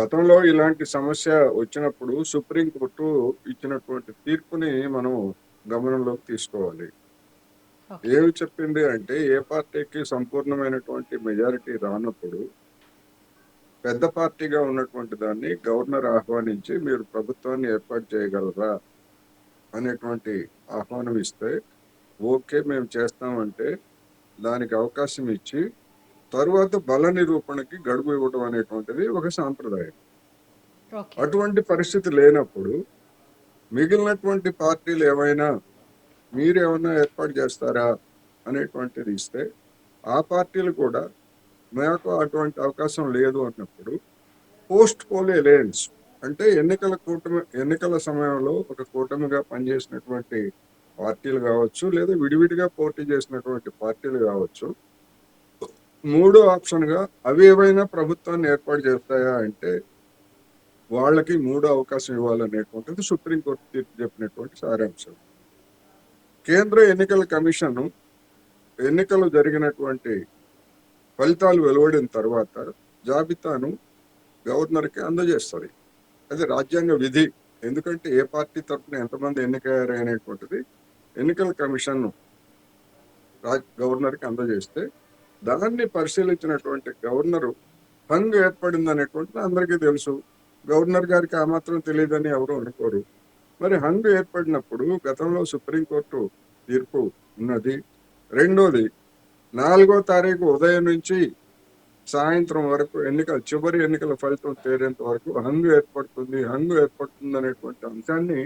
గతంలో ఇలాంటి సమస్య వచ్చినప్పుడు సుప్రీంకోర్టు ఇచ్చినటువంటి తీర్పుని మనం గమనంలోకి తీసుకోవాలి. ఓకే. ఏమి చెప్పింది అంటే ఏ పార్టీకి సంపూర్ణమైనటువంటి మెజారిటీ రానప్పుడు పెద్ద పార్టీగా ఉన్నటువంటి దాన్ని గవర్నర్ ఆహ్వానించి మీరు ప్రభుత్వాన్ని ఏర్పాటు చేయగలరా అనేటువంటి ఆహ్వానం ఇస్తే ఓకే మేము చేస్తామంటే దానికి అవకాశం ఇచ్చి తరువాత బల నిరూపణకి గడువు ఇవ్వడం అనేటువంటిది ఒక సాంప్రదాయం. ఓకే. అటువంటి పరిస్థితి లేనప్పుడు మిగిలినటువంటి పార్టీలు ఏమైనా మీరేమన్నా ఏర్పాటు చేస్తారా అనేటువంటిది ఇస్తే ఆ పార్టీలు కూడా మాకు అటువంటి అవకాశం లేదు అన్నప్పుడు పోస్ట్ పోల్ అలయన్స్ అంటే ఎన్నికల సమయంలో ఒక కూటమిగా పనిచేసినటువంటి పార్టీలు కావచ్చు లేదా విడివిడిగా పోటీ చేసినటువంటి పార్టీలు కావచ్చు, మూడో ఆప్షన్ గా అవి ఏవైనా ప్రభుత్వాన్ని ఏర్పాటు చేస్తాయా అంటే వాళ్ళకి మూడో అవకాశం ఇవ్వాలనేటువంటిది సుప్రీంకోర్టు తీర్పు చెప్పినటువంటి సారాంశం. కేంద్ర ఎన్నికల కమిషన్ ఎన్నికలు జరిగినటువంటి ఫలితాలు వెలువడిన తర్వాత జాబితాను గవర్నర్కి అందజేస్తుంది. అది రాజ్యాంగ విధి. ఎందుకంటే ఏ పార్టీ తరఫున ఎంతమంది ఎన్నికయ్యారు అనేటువంటిది ఎన్నికల కమిషన్ గవర్నర్కి అందజేస్తే దాన్ని పరిశీలించినటువంటి గవర్నరు హంగ్ ఏర్పడింది అనేటువంటిది అందరికీ తెలుసు. గవర్నర్ గారికి ఆ మాత్రం తెలియదని ఎవరు అనుకోరు. మరి హంగ్ ఏర్పడినప్పుడు గతంలో సుప్రీంకోర్టు తీర్పు ఉన్నది. రెండోది 4వ తారీఖు ఉదయం నుంచి సాయంత్రం వరకు చివరి ఎన్నికల ఫలితం తేలేంత వరకు హంగు ఏర్పడుతుంది అనేటువంటి అంశాన్ని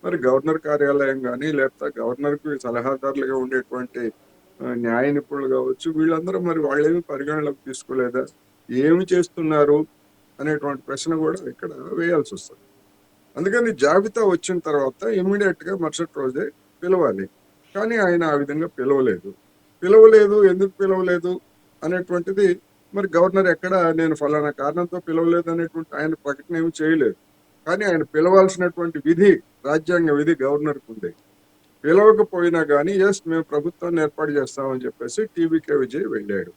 మరి గవర్నర్ కార్యాలయం కానీ లేకపోతే గవర్నర్కి సలహాదారులుగా ఉండేటువంటి న్యాయ నిపుణులు కావచ్చు, వీళ్ళందరూ మరి వాళ్ళేమి పరిగణలోకి తీసుకోలేదా, ఏమి చేస్తున్నారు అనేటువంటి ప్రశ్న కూడా ఇక్కడ వేయాల్సి వస్తుంది. అందుకని జాబితా వచ్చిన తర్వాత ఇమ్మీడియట్ గా మరుసటి రోజే పిలవాలి. కానీ ఆయన ఆ విధంగా పిలవలేదు. ఎందుకు పిలవలేదు అనేటువంటిది మరి గవర్నర్ ఎక్కడ నేను ఫలానా కారణంతో పిలవలేదు అనేటువంటి ఆయన ప్రకటన ఏమి చేయలేదు. కానీ ఆయన పిలవాల్సినటువంటి విధి, రాజ్యాంగ విధి గవర్నర్కి ఉంది. పిలవకపోయినా కానీ ఎస్ మేము ప్రభుత్వాన్ని ఏర్పాటు చేస్తామని చెప్పేసి టీవీకే విజయ్ వెళ్ళాడు.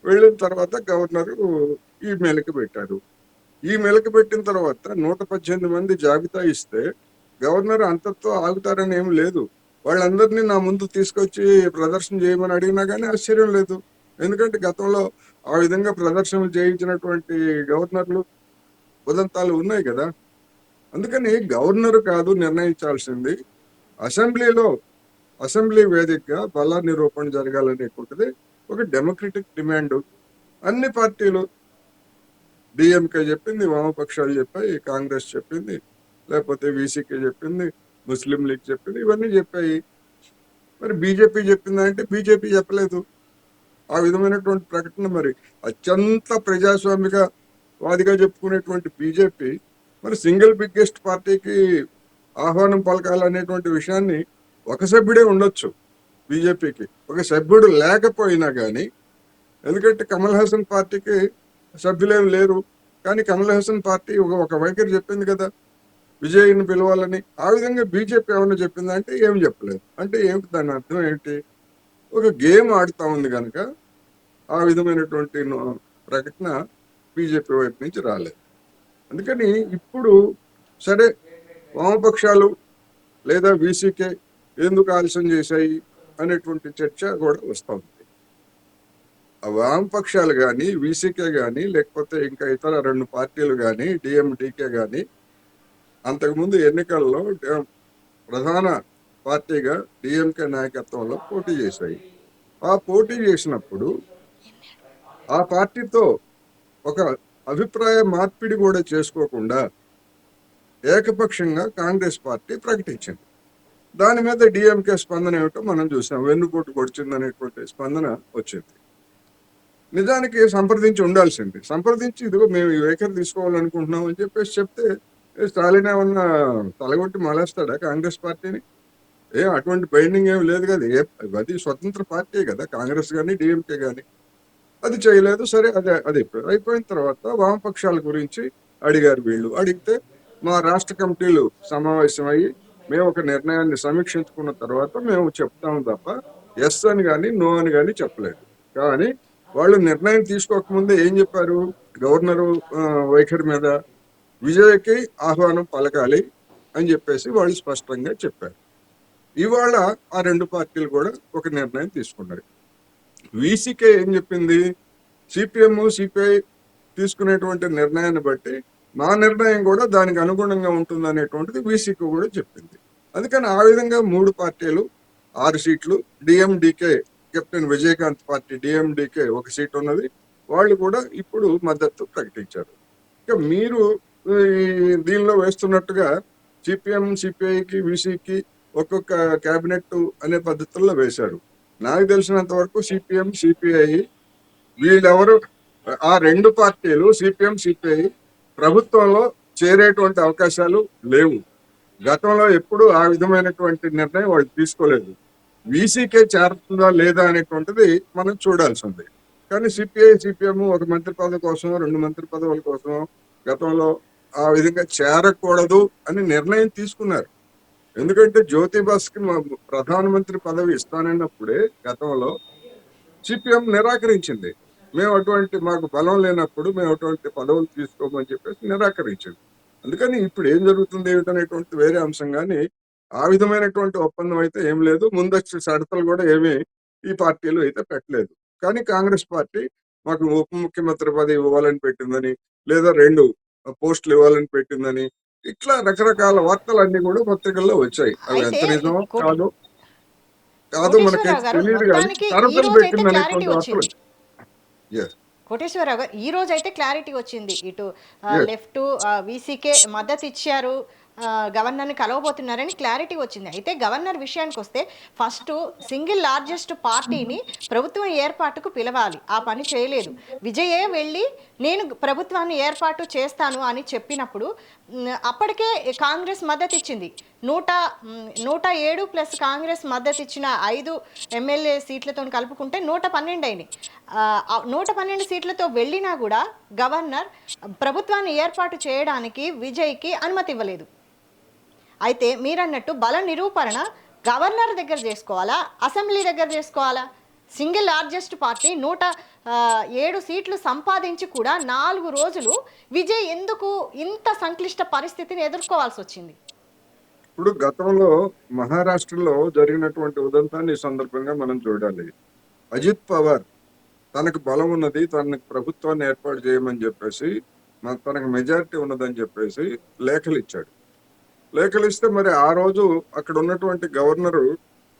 వెళ్ళిన తర్వాత గవర్నర్ ఈ మెలిక పెట్టారు. ఈ మెలిక పెట్టిన తర్వాత 118 మంది జాబితా ఇస్తే గవర్నర్ అంతటితో ఆగుతారని ఏం లేదు. వాళ్ళందరినీ నా ముందు తీసుకొచ్చి ప్రదర్శన చేయమని అడిగినా కానీ ఆశ్చర్యం లేదు. ఎందుకంటే గతంలో ఆ విధంగా ప్రదర్శనలు చేయించినటువంటి గవర్నర్లు ఉదంతాలు ఉన్నాయి కదా. అందుకని గవర్నర్ కాదు నిర్ణయించాల్సింది, అసెంబ్లీ వేదికగా బల నిరూపణ జరగాలనేటువంటిది ఒక డెమోక్రటిక్ డిమాండ్. అన్ని పార్టీలు, డిఎంకే చెప్పింది, వామపక్షాలు చెప్పాయి, కాంగ్రెస్ చెప్పింది, లేకపోతే వీసీకే చెప్పింది, ముస్లిం లీగ్ చెప్పింది, ఇవన్నీ చెప్పాయి. మరి బీజేపీ చెప్పిందంటే బీజేపీ చెప్పలేదు. ఆ విధమైనటువంటి ప్రకటన మరి అత్యంత ప్రజాస్వామిక వాదిగా చెప్పుకునేటువంటి బీజేపీ మరి సింగిల్ బిగ్గెస్ట్ పార్టీకి ఆహ్వానం పలకాలనేటువంటి విషయాన్ని ఒక సభ్యుడే ఉండొచ్చు బీజేపీకి, ఒక సభ్యుడు లేకపోయినా కానీ. ఎందుకంటే కమల్ హాసన్ పార్టీకి సభ్యులేం లేరు, కానీ కమల్ హాసన్ పార్టీ ఒక వైఖరి చెప్పింది కదా విజయ్ని పిలవాలని. ఆ విధంగా బీజేపీ ఏమన్నా చెప్పిందా అంటే ఏం చెప్పలేదు. అంటే ఏమిటి దాని అర్థం ఏంటి? ఒక గేమ్ ఆడుతా ఉంది కనుక ఆ విధమైనటువంటి ప్రకటన బీజేపీ వైపు నుంచి రాలేదు. అందుకని ఇప్పుడు సరే వామపక్షాలు లేదా వీసీకే ఎందుకు ఆలస్యం చేశాయి అనేటువంటి చర్చ కూడా వస్తూ ఉంది. ఆ వామపక్షాలు కానీ వీసీకే కానీ లేకపోతే ఇంకా ఇతర 2 పార్టీలు కానీ డిఎండికే కానీ అంతకుముందు ఎన్నికల్లో ప్రధాన పార్టీగా డిఎంకే నాయకత్వంలో పోటీ చేశాయి. ఆ పోటీ చేసినప్పుడు ఆ పార్టీతో ఒక అభిప్రాయ మార్పిడి కూడా చేసుకోకుండా ఏకపక్షంగా కాంగ్రెస్ పార్టీ ప్రకటించింది. దాని మీద డిఎంకే స్పందన ఏమిటో మనం చూసాం. వెన్నుపోటు పొడిచింది అనేటువంటి స్పందన వచ్చింది. నిజానికి సంప్రదించి ఇదిగో మేము ఈ వైఖరి తీసుకోవాలనుకుంటున్నాం అని చెప్పేసి చెప్తే స్టాలిన్ ఏమన్నా తలగొట్టి మలేస్తాడా కాంగ్రెస్ పార్టీని? అటువంటి బైండింగ్ ఏమి లేదు కదా. అది స్వతంత్ర పార్టీ కదా కాంగ్రెస్ కానీ డిఎంకే కానీ. అది చేయలేదు. సరే అది అయిపోయిన తర్వాత వామపక్షాల గురించి అడిగారు. వీళ్ళు అడిగితే మా రాష్ట్ర కమిటీలు సమావేశమయ్యి మేము ఒక నిర్ణయాన్ని సమీక్షించుకున్న తర్వాత మేము చెప్తాము తప్ప ఎస్ అని కానీ నో అని కానీ చెప్పలేదు. కానీ వాళ్ళు నిర్ణయం తీసుకోకముందే ఏం చెప్పారు? గవర్నరు వైఖరి మీద విజయ్కి ఆహ్వానం పలకాలి అని చెప్పేసి వాళ్ళు స్పష్టంగా చెప్పారు. ఇవాళ ఆ రెండు పార్టీలు కూడా ఒక నిర్ణయం తీసుకున్నాయి. వీసీకే ఏం చెప్పింది? సిపిఎం సిపిఐ తీసుకునేటువంటి నిర్ణయాన్ని బట్టి మా నిర్ణయం కూడా దానికి అనుగుణంగా ఉంటుంది అనేటువంటిది వీసీకి కూడా చెప్పింది. అందుకని ఆ విధంగా మూడు పార్టీలు 6 సీట్లు, DMDK captain Vijayakanth party DMDK ఒక సీట్ ఉన్నది. వాళ్ళు కూడా ఇప్పుడు మద్దతు ప్రకటించారు. ఇక మీరు దీనిలో వేస్తున్నట్టుగా సిపిఎం సిపిఐకి వీసీకి ఒక్కొక్క క్యాబినెట్ అనే పద్ధతుల్లో వేశారు. నాకు తెలిసినంత వరకు సిపిఎం సిపిఐ వీళ్ళెవరు ఆ రెండు పార్టీలు సిపిఎం సిపిఐ ప్రభుత్వంలో చేరేటువంటి అవకాశాలు లేవు. గతంలో ఎప్పుడు ఆ విధమైనటువంటి నిర్ణయం వాళ్ళు తీసుకోలేదు. వీసీకే చేరుతుందా లేదా అనేటువంటిది మనం చూడాల్సి ఉంది. కానీ సిపిఐ సిపిఎం ఒక మంత్రి పదవి కోసం 2 మంత్రి పదవుల కోసం గతంలో ఆ విధంగా చేరకూడదు అని నిర్ణయం తీసుకున్నారు. ఎందుకంటే జ్యోతి బస్కి ప్రధానమంత్రి పదవి ఇస్తానన్నప్పుడే గతంలో సిపిఎం నిరాకరించింది. మేము అటువంటి మాకు బలం లేనప్పుడు మేము అటువంటి పదవులు తీసుకోమని చెప్పేసి నిరాకరించింది. అందుకని ఇప్పుడు ఏం జరుగుతుంది ఏమిటనేటువంటి వేరే అంశం కానీ ఆ విధమైనటువంటి ఒప్పందం అయితే ఏం లేదు. ముందస్తు షరతులు కూడా ఏమీ ఈ పార్టీలు అయితే పెట్టలేదు. కానీ కాంగ్రెస్ పార్టీ మాకు ఉప ముఖ్యమంత్రి పదవి ఇవ్వాలని పెట్టిందని, లేదా 2 పోస్టులు ఇవ్వాలని పెట్టిందని, ఇట్లా రకరకాల వార్తలన్నీ కూడా పత్రికల్లో వచ్చాయి. అవి అయితే ఎంత నిజమో కాదో మనకేం కోటేశ్వరరావు గారు, తెలియదు కానీ మొత్తానికి ఈ షరతులు రోజు అయితే పెట్టింది క్లారిటీ అనేటువంటి వార్తలు వచ్చింది. వచ్చాయి. Yes, కోటేశ్వరరావు గారు, ఈ రోజు అయితే క్లారిటీ వచ్చింది. ఇటు yes. లెఫ్ట్ వీసీకే మద్దతు ఇచ్చారు, గవర్నర్ని కలవబోతున్నారని క్లారిటీ వచ్చింది. అయితే గవర్నర్ విషయానికి వస్తే ఫస్ట్ సింగిల్ లార్జెస్ట్ పార్టీని ప్రభుత్వం ఏర్పాటుకు పిలవాలి, ఆ పని చేయలేదు. విజయే వెళ్ళి నేను ప్రభుత్వాన్ని ఏర్పాటు చేస్తాను అని చెప్పినప్పుడు అప్పటికే కాంగ్రెస్ మద్దతు ఇచ్చింది. 107 ప్లస్ కాంగ్రెస్ మద్దతు ఇచ్చిన 5 ఎమ్మెల్యే సీట్లతో కలుపుకుంటే 112 అయినాయి. 112 సీట్లతో వెళ్ళినా కూడా గవర్నర్ ప్రభుత్వాన్ని ఏర్పాటు చేయడానికి విజయ్కి అనుమతి ఇవ్వలేదు. అయితే మీరన్నట్టు బల నిరూపణ గవర్నర్ దగ్గర చేసుకోవాలా, అసెంబ్లీ దగ్గర చేసుకోవాలా? సింగిల్ లార్జెస్ట్ పార్టీ 107 సీట్లు సంపాదించి కూడా 4 రోజులు విజయ్ ఎందుకు ఇంత సంక్లిష్ట పరిస్థితిని ఎదుర్కోవాల్సి వచ్చింది? ఇప్పుడు గతంలో మహారాష్ట్రలో జరిగినటువంటి ఉదంతాన్ని ఈ సందర్భంగా మనం చూడాలి. అజిత్ పవార్ తనకు బలం ఉన్నది, తనకు ప్రభుత్వాన్ని ఏర్పాటు చేయమని చెప్పేసి, తనకు మెజారిటీ ఉన్నదని చెప్పేసి లేఖలు ఇచ్చాడు. లేఖలు ఇస్తే మరి ఆ రోజు అక్కడ ఉన్నటువంటి గవర్నరు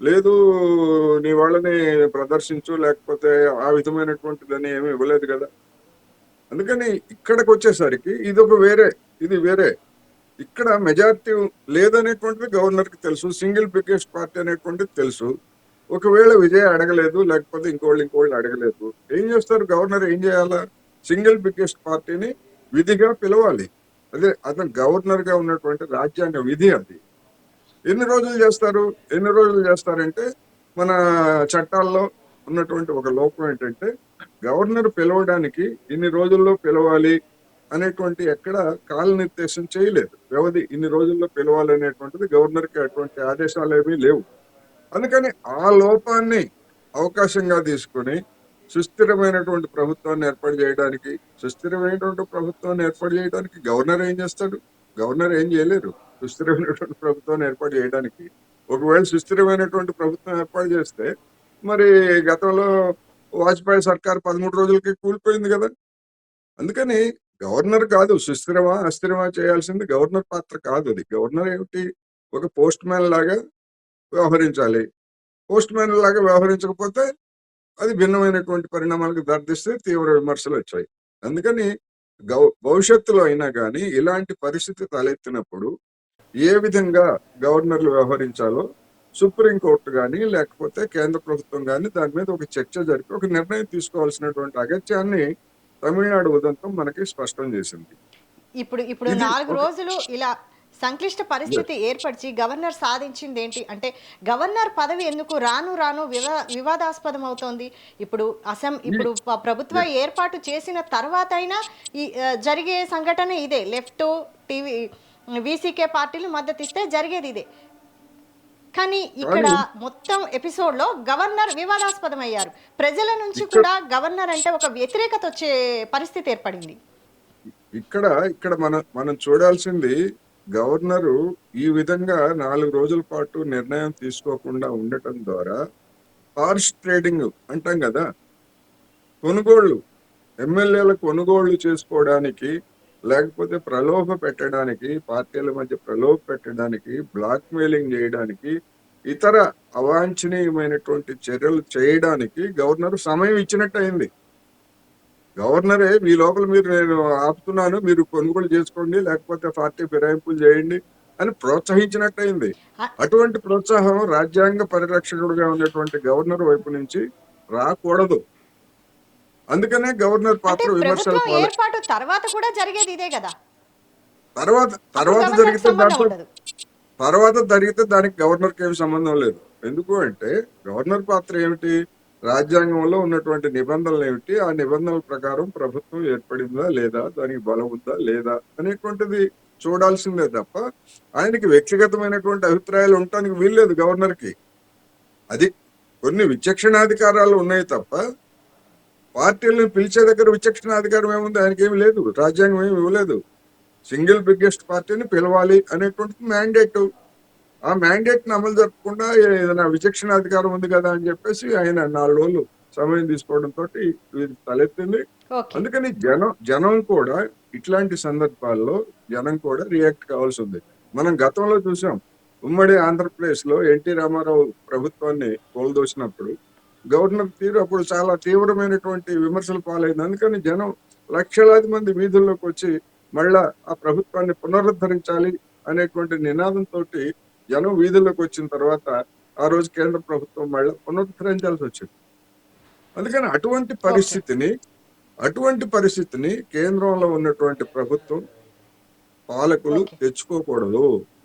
లేదు నీ వాళ్ళని ప్రదర్శించు, లేకపోతే ఆ విధమైనటువంటిదని ఏమీ ఇవ్వలేదు కదా. అందుకని ఇక్కడికి వచ్చేసరికి ఇది వేరే. ఇక్కడ మెజారిటీ లేదనేటువంటిది గవర్నర్కి తెలుసు, సింగిల్ బిగ్గెస్ట్ పార్టీ అనేటువంటిది తెలుసు. ఒకవేళ విజయ్ అడగలేదు, లేకపోతే ఇంకోళ్ళు అడగలేదు, ఏం చేస్తారు? గవర్నర్ ఏం చేయాలా? సింగిల్ బిగ్గెస్ట్ పార్టీని విధిగా పిలవాలి. అతను గవర్నర్ గా ఉన్నటువంటి రాజ్యాంగ విధి అది. ఎన్ని రోజులు చేస్తారంటే మన చట్టాల్లో ఉన్నటువంటి ఒక లోపం ఏంటంటే గవర్నర్ పిలవడానికి ఇన్ని రోజుల్లో పిలవాలి అనేటువంటి ఎక్కడ కాల నిర్దేశం చేయలేదు. వ్యవధి ఇన్ని రోజుల్లో పిలవాలి అనేటువంటిది గవర్నర్కి అటువంటి ఆదేశాలు ఏమీ లేవు. అందుకని ఆ లోపాన్ని అవకాశంగా తీసుకుని సుస్థిరమైనటువంటి ప్రభుత్వాన్ని ఏర్పాటు చేయడానికి గవర్నర్ ఏం చేస్తాడు? గవర్నర్ ఏం చేయలేరు సుస్థిరమైనటువంటి ప్రభుత్వాన్ని ఏర్పాటు చేయడానికి. ఒకవేళ సుస్థిరమైనటువంటి ప్రభుత్వం ఏర్పాటు చేస్తే మరి గతంలో వాజ్పేయి సర్కార్ 13 రోజులకి కూలిపోయింది కదా. అందుకని గవర్నర్ కాదు సుస్థిరమా అస్థిరమా చేయాల్సింది గవర్నర్ పాత్ర కాదు. అది గవర్నర్ ఏమిటి, ఒక పోస్ట్ మ్యాన్ లాగా వ్యవహరించాలి. పోస్ట్ మ్యాన్ లాగా వ్యవహరించకపోతే అది భిన్నమైనటువంటి పరిణామాలకు దారితీస్తే తీవ్ర విమర్శలు వచ్చాయి. అందుకని భవిష్యత్తులో అయినా కానీ ఇలాంటి పరిస్థితి తలెత్తినప్పుడు ఏ విధంగా గవర్నర్లు వ్యవహరించాలో సుప్రీంకోర్టు కానీ లేకపోతే కేంద్ర ప్రభుత్వం కానీ దాని మీద ఒక చర్చ జరిపి ఒక నిర్ణయం తీసుకోవాల్సినటువంటి అగత్యాన్ని తమిళనాడు ఉదంతం మనకి స్పష్టం చేసింది. ఇప్పుడు 4 రోజులు ఇలా సంక్లిష్ట పరిస్థితి ఏర్పరిచి గవర్నర్ సాధించింది ఏంటి అంటే, గవర్నర్ పదవి ఎందుకు రాను వివాదాస్పదం అవుతోంది? ఇప్పుడు ప్రభుత్వ ఏర్పాటు చేసిన తర్వాత అయినా ఈ జరిగే సంఘటన ఇదే. లెఫ్ట్ వీసీకే పార్టీలు మద్దతు ఇస్తే జరిగేది ఇదే. కానీ ఇక్కడ కానీ మొత్తం ఎపిసోడ్‌లో గవర్నర్ వివాదాస్పదం అయ్యారు. ప్రజల నుంచి ఇక్కడ కూడా గవర్నర్ అంటే ఒక వ్యతిరేకత వచ్చే పరిస్థితి ఏర్పడింది. ఇక్కడ ఇక్కడ మనం చూడాల్సింది గవర్నరు ఈ విధంగా 4 రోజుల పాటు నిర్ణయం తీసుకోకుండా ఉండటం ద్వారా హార్స్ ట్రేడింగ్ అంటాం కదా, కొనుగోళ్లు, ఎమ్మెల్యేల కొనుగోళ్లు చేసుకోవడానికి, లేకపోతే ప్రలోభ పెట్టడానికి, పార్టీల మధ్య ప్రలోభ పెట్టడానికి, బ్లాక్ మెయిలింగ్ చేయడానికి, ఇతర అవాంఛనీయమైనటువంటి చర్యలు చేయడానికి గవర్నర్ సమయం ఇచ్చినట్టు అయింది. గవర్నరే మీ లోపల మీరు నేను ఆపుతున్నాను, మీరు కొనుగోలు చేసుకోండి, లేకపోతే పార్టీ ఫిరాయింపులు చేయండి అని ప్రోత్సహించినట్టయింది. అ అటువంటి ప్రోత్సాహం రాజ్యాంగ పరిరక్షకుడుగా ఉన్నటువంటి గవర్నర్ వైపు నుంచి రాకూడదు. అందుకనే గవర్నర్ అంటే పాత్ర విమర్శలు ప్రభుత్వం పాలే. ఏర్పాటు తర్వాత కూడా జరిగేది ఇదే గదా! తర్వాత అప్పుడు తర్వాత గవర్నర్‌కి జరిగితే సంబంధం దాంట్లో ఉండదు. దానికి గవర్నర్కి ఏమి సంబంధం లేదు. ఎందుకు అంటే గవర్నర్ పాత్ర ఏమిటి? రాజ్యాంగంలో ఉన్నటువంటి నిబంధనలు ఏమిటి? ఆ నిబంధనల ప్రకారం ప్రభుత్వం ఏర్పడిందా లేదా, దానికి బలం ఉందా లేదా అనేటువంటిది చూడాల్సిందే తప్ప ఆయనకి వ్యక్తిగతమైనటువంటి అభిప్రాయాలు ఉండటానికి వీల్లేదు గవర్నర్కి. అది కొన్ని విచక్షణాధికారాలు ఉన్నాయి తప్ప పార్టీలను పిలిచే దగ్గర విచక్షణాధికారం ఏముంది? ఆయనకి ఏమి లేదు, రాజ్యాంగం ఏమి ఇవ్వలేదు. సింగిల్ బిగ్గెస్ట్ పార్టీని పిలవాలి అనేటువంటిది మ్యాండేట్. ఆ మ్యాండేట్ ని అమలు జరపకుండా ఏదైనా విచక్షణ అధికారం ఉంది కదా అని చెప్పేసి ఆయన 4 రోజులు సమయం తీసుకోవడంతో ఇది తలెత్తింది. ఓకే. అందుకని జనం కూడా ఇట్లాంటి సందర్భాల్లో జనం కూడా రియాక్ట్ కావాల్సి ఉంది. మనం గతంలో చూసాం, ఉమ్మడి ఆంధ్రప్రదేశ్ లో ఎన్టీ రామారావు ప్రభుత్వాన్ని కోల్దోసినప్పుడు గవర్నర్ తీరు అప్పుడు చాలా తీవ్రమైనటువంటి విమర్శలు పాలైంది. అందుకని జనం లక్షలాది మంది వీధుల్లోకి వచ్చి మళ్ళా ఆ ప్రభుత్వాన్ని పునరుద్ధరించాలి అనేటువంటి నినాదంతో జనం వీధుల్లోకి వచ్చిన తర్వాత ఆ రోజు కేంద్ర ప్రభుత్వం మళ్ళీ పునరుద్ధరించాల్సి వచ్చింది. అందుకని ఓకే. అటువంటి పరిస్థితిని కేంద్రంలో ఉన్నటువంటి ప్రభుత్వం, పాలకులు ఓకే. తెచ్చుకోకూడదు.